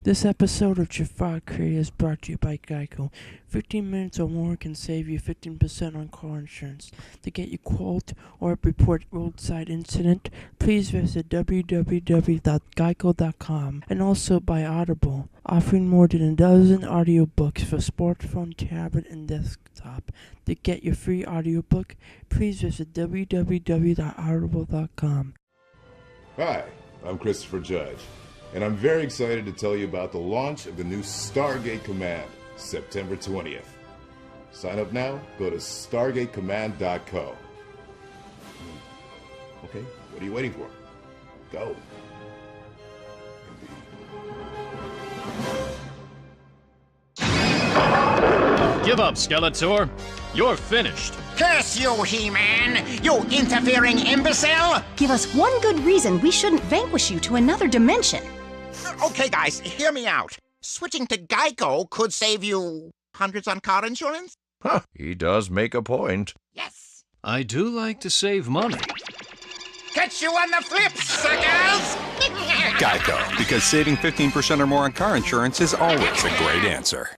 This episode of Jaffa Kree is brought to you by Geico. 15 minutes or more can save you 15% on car insurance. To get your quote or report roadside incident, please visit www.geico.com. And also by Audible, offering more than a dozen audiobooks for smartphone, tablet, and desktop. To get your free audiobook, please visit www.audible.com. Hi, I'm Christopher Judge, and I'm very excited to tell you about the launch of the new Stargate Command, September 20th. Sign up now, go to stargatecommand.co. Okay, what are you waiting for? Go. Give up, Skeletor. You're finished. Curse you, He-Man! You interfering imbecile! Give us one good reason we shouldn't vanquish you to another dimension. Okay, guys, hear me out. Switching to Geico could save you hundreds on car insurance? Huh, he does make a point. Yes. I do like to save money. Catch you on the flip, suckers! Geico, because saving 15% or more on car insurance is always a great answer.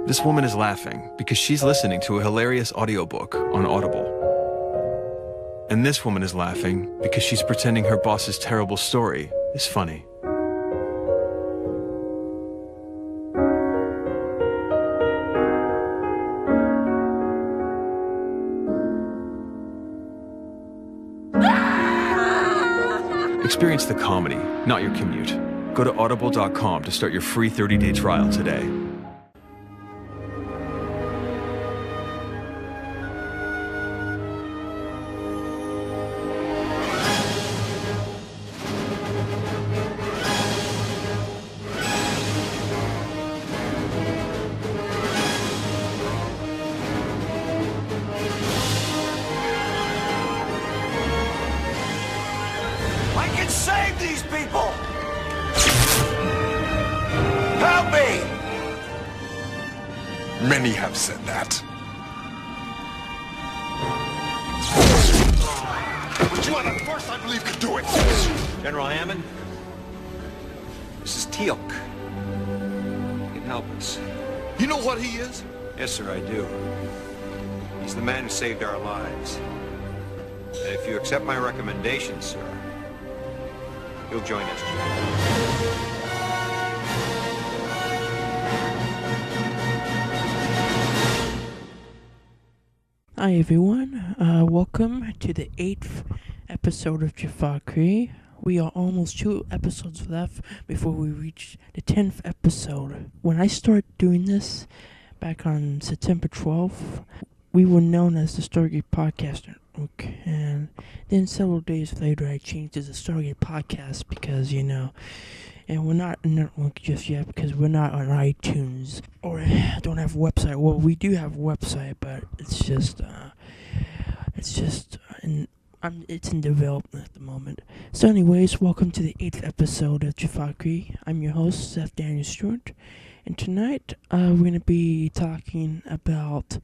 This woman is laughing because she's listening to a hilarious audiobook on Audible. And this woman is laughing because she's pretending her boss's terrible story is funny. Experience the comedy, not your commute. Go to audible.com to start your free 30-day trial today. I can save these people! Help me! Many have said that. But you are the first I believe could do it. General Hammond, this is Teal'c. He can help us. You know what he is? Yes, sir, I do. He's the man who saved our lives. And if you accept my recommendation, sir, you'll join SGC. Hi everyone, welcome to the 8th episode of Jaffa Kree. We are almost 2 episodes left before we reach the 10th episode. When I started doing this back on September 12th, we were known as the Stargate Podcast Network, and then several days later I changed to the Stargate Podcast because, and we're not a network just yet because we're not on iTunes or don't have a website. Well, we do have a website, but it's in development at the moment. So anyways, welcome to the 8th episode of Jaffa Kree. I'm your host, Seth Daniel Stewart, and tonight we're going to be talking about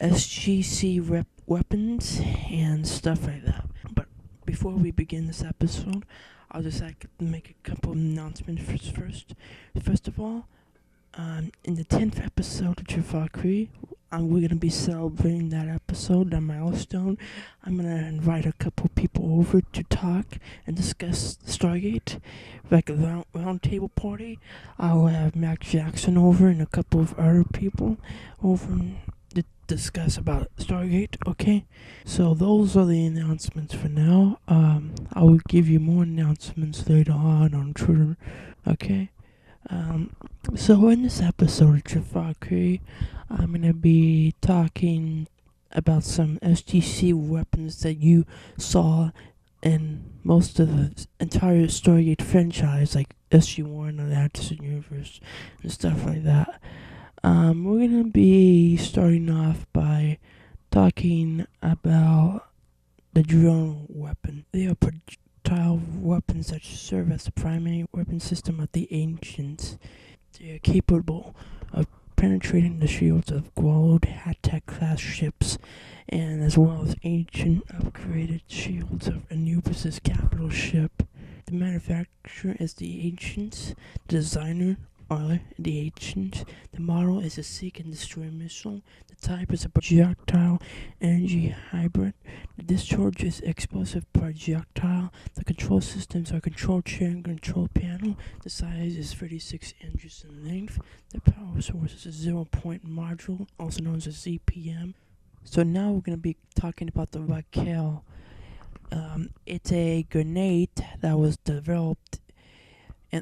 SGC weapons and stuff like that. But before we begin this episode, I'll just like to make a couple of announcements first. First of all, in the 10th episode of Jaffa Kree, we're going to be celebrating that episode, that milestone. I'm going to invite a couple people over to talk and discuss Stargate, like a round table party. I'll have Mac Jackson over and a couple of other people over to discuss about Stargate, okay? So those are the announcements for now. I will give you more announcements later on Twitter, okay? So in this episode of Jaffa Kree, I'm going to be talking about some SGC weapons that you saw in most of the entire Stargate franchise, like SG-1 and the Atchison Universe and stuff like that. We're going to be starting off by talking about the drone weapon. They are projectile weapons that serve as the primary weapon system of the Ancients. They are capable of penetrating the shields of Gwald Hatek-class ships, and as well as ancient upgraded shields of Anubis' capital ship. The manufacturer is the Ancients. The designer are the Ancients. The model is a seek and destroy missile. The type is a projectile energy hybrid. The discharge is explosive projectile. The control systems are control chair and control panel. The size is 36 inches in length. The power source is a 0-point module, also known as a ZPM. So now we're going to be talking about the Raquel. It's a grenade that was developed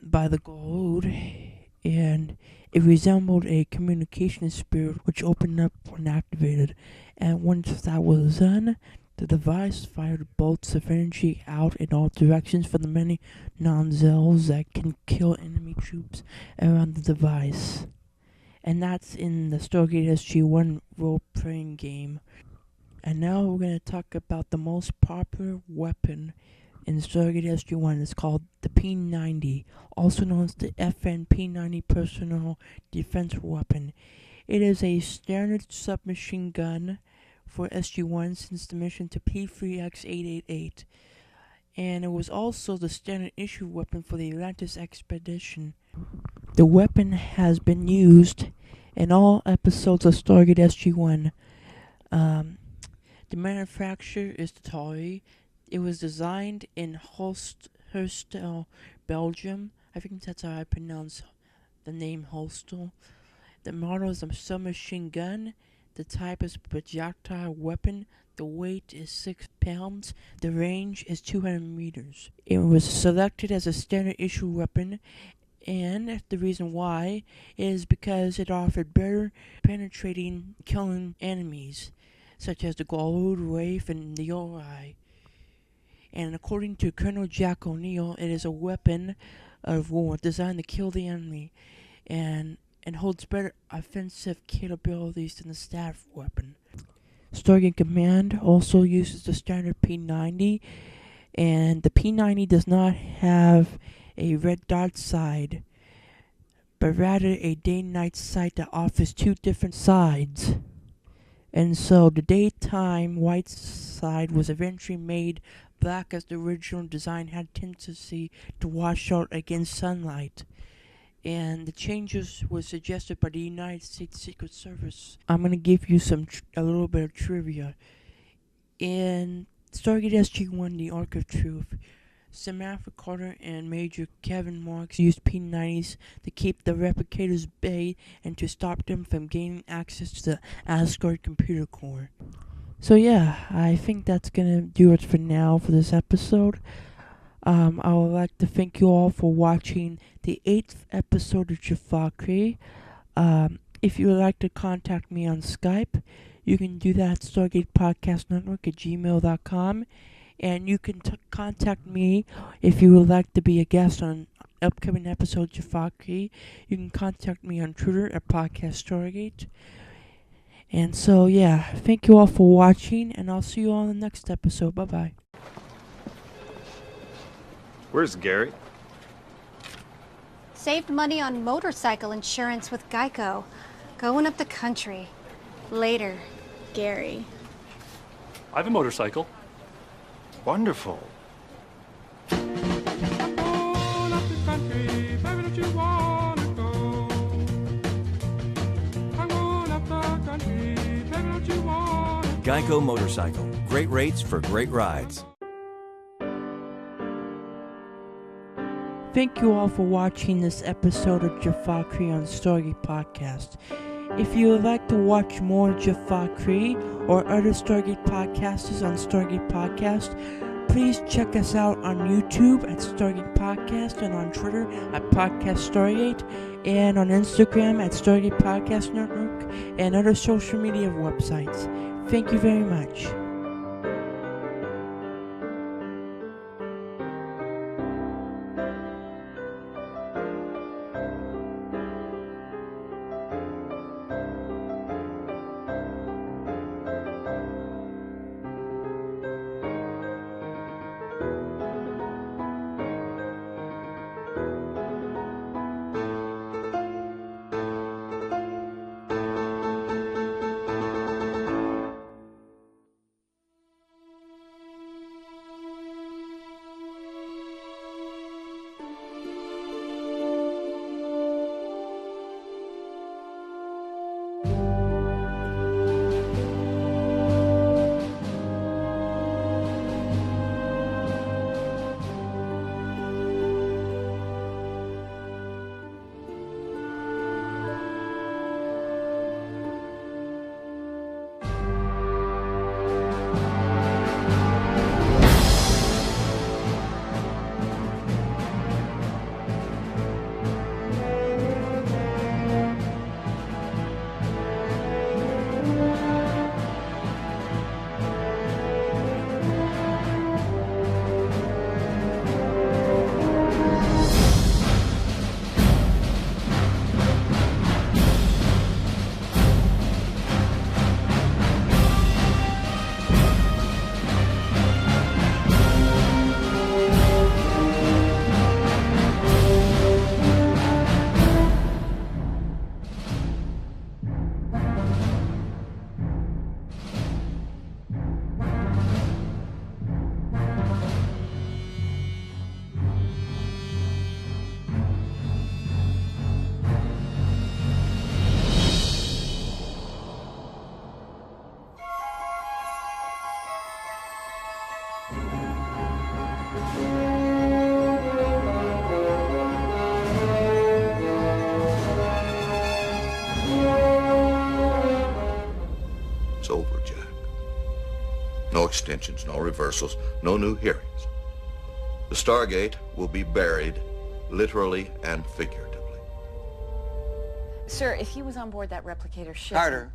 by the Goa'uld, and it resembled a communication spirit which opened up when activated. And once that was done, the device fired bolts of energy out in all directions for the many nozzles that can kill enemy troops around the device. And that's in the Stargate SG-1 role-playing game. And now we're going to talk about the most popular weapon in Stargate SG-1. It's called the P-90, also known as the FN P-90 Personal Defense Weapon. It is a standard submachine gun for SG-1 since the mission to P-3X-888. And it was also the standard issue weapon for the Atlantis expedition. The weapon has been used in all episodes of Stargate SG-1. The manufacturer is the Tari. It was designed in Herstel, Belgium. I think that's how I pronounce the name Herstel. The model is a submachine gun. The type is projectile weapon. The weight is 6 pounds. The range is 200 meters. It was selected as a standard issue weapon, and the reason why is because it offered better penetrating, killing enemies, such as the Goa'uld, Wraith, and the Ori. And according to Colonel Jack O'Neill, it is a weapon of war designed to kill the enemy, and holds better offensive capabilities than the staff weapon. Stargate Command also uses the standard P-90, and the P-90 does not have a red dot side, but rather a day-night sight that offers two different sides. And so the daytime white side was eventually made black, as the original design had tendency to wash out against sunlight. And the changes were suggested by the United States Secret Service. I'm going to give you a little bit of trivia. In Stargate SG-1, The Ark of Truth, Samantha Carter and Major Kevin Marks used P-90s to keep the replicators at bay and to stop them from gaining access to the Asgard computer core. So yeah, I think that's going to do it for now for this episode. I would like to thank you all for watching the 8th episode of Jaffa. If you would like to contact me on Skype, you can do that at StargatePodcastNetwork@gmail.com. And you can contact me if you would like to be a guest on upcoming episodes of Jaffa. You can contact me on Twitter at Podcast Stargate. And so, yeah, thank you all for watching, and I'll see you all in the next episode. Bye-bye. Where's Gary? Saved money on motorcycle insurance with Geico. Going up the country. Later, Gary. I have a motorcycle. Wonderful. Geico Motorcycle. Great rates for great rides. Thank you all for watching this episode of Jaffa Kree on Stargate Podcast. If you would like to watch more Jaffa Kree or other Stargate podcasters on Stargate Podcast, please check us out on YouTube at Stargate Podcast, and on Twitter at Podcast Stargate, and on Instagram at Stargate Podcast Network, and other social media websites. Thank you very much. extensions, no reversals, no new hearings. The Stargate will be buried, literally and figuratively. Sir, if he was on board that replicator ship... Carter,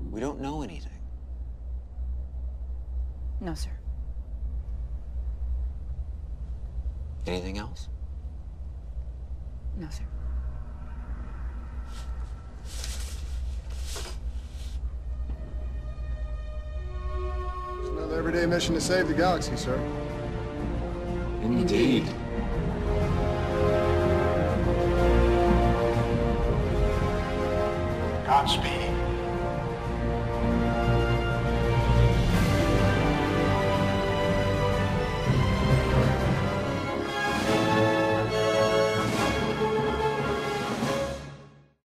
we don't know anything. No, sir. Anything else? No, sir. It's another everyday mission to save the galaxy, sir. Indeed. Godspeed.